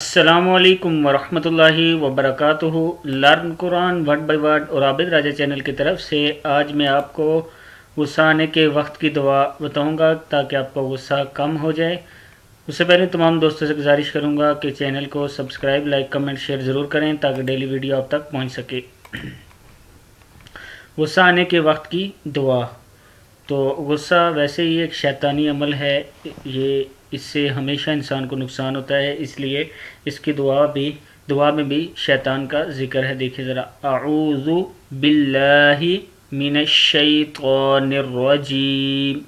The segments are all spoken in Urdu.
السلام علیکم ورحمۃ اللہ وبرکاتہ۔ Learn Quran word by word اور عابد راجہ چینل کی طرف سے آج میں آپ کو غصہ آنے کے وقت کی دعا بتاؤں گا تاکہ آپ کا غصہ کم ہو جائے۔ اس سے پہلے تمام دوستوں سے گزارش کروں گا کہ چینل کو سبسکرائب، لائک، کمنٹ، شیئر ضرور کریں تاکہ ڈیلی ویڈیو آپ تک پہنچ سکے۔ غصہ آنے کے وقت کی دعا۔ تو غصہ ویسے ہی ایک شیطانی عمل ہے، اس سے ہمیشہ انسان کو نقصان ہوتا ہے، اس لیے اس کی دعا میں بھی شیطان کا ذکر ہے۔ دیکھیں ذرا، اعوذ باللہ من الشیطان الرجیم،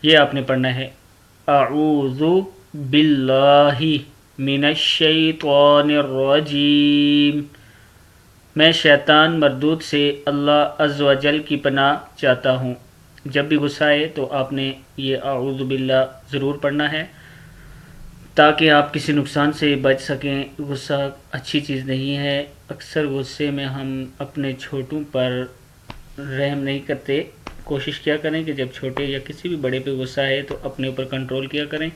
یہ آپ نے پڑھنا ہے، اعوذ باللہ من الشیطان الرجیم۔ میں شیطان مردود سے اللہ عز و جل کی پناہ چاہتا ہوں۔ جب بھی غصہ آئے تو آپ نے یہ اعوذ باللہ ضرور پڑھنا ہے تاکہ آپ کسی نقصان سے بچ سکیں۔ غصہ اچھی چیز نہیں ہے، اکثر غصے میں ہم اپنے چھوٹوں پر رحم نہیں کرتے۔ کوشش کیا کریں کہ جب چھوٹے یا کسی بھی بڑے پہ غصہ آئے تو اپنے اوپر کنٹرول کیا کریں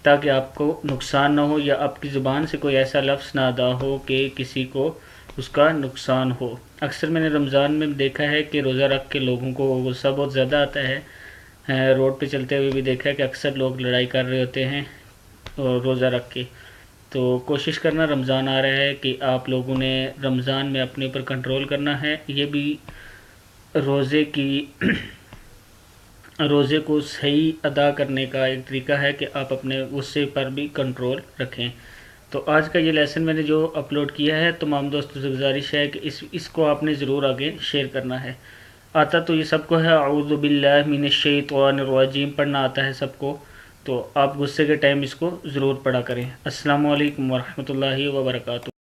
تاکہ آپ کو نقصان نہ ہو، یا آپ کی زبان سے کوئی ایسا لفظ نہ ادا ہو کہ کسی کو اس کا نقصان ہو۔ اکثر میں نے رمضان میں دیکھا ہے کہ روزہ رکھ کے لوگوں کو غصہ بہت زیادہ آتا ہے، روڈ پہ چلتے ہوئے بھی دیکھا ہے کہ اکثر لوگ لڑائی کر رہے ہوتے ہیں روزہ رکھ کے۔ تو کوشش کرنا، رمضان آ رہا ہے، کہ آپ لوگوں نے رمضان میں اپنے اوپر کنٹرول کرنا ہے۔ یہ بھی روزے کو صحیح ادا کرنے کا ایک طریقہ ہے کہ آپ اپنے غصے پر بھی کنٹرول رکھیں۔ تو آج کا یہ لیسن میں نے جو اپلوڈ کیا ہے، تمام دوستوں سے گزارش ہے کہ اس کو آپ نے ضرور آگے شیئر کرنا ہے۔ آتا تو یہ سب کو ہے، اعوذ باللہ من الشیطان الرجیم پڑھنا آتا ہے سب کو، تو آپ غصے کے ٹائم اس کو ضرور پڑھا کریں۔ السلام علیکم ورحمۃ اللہ وبرکاتہ۔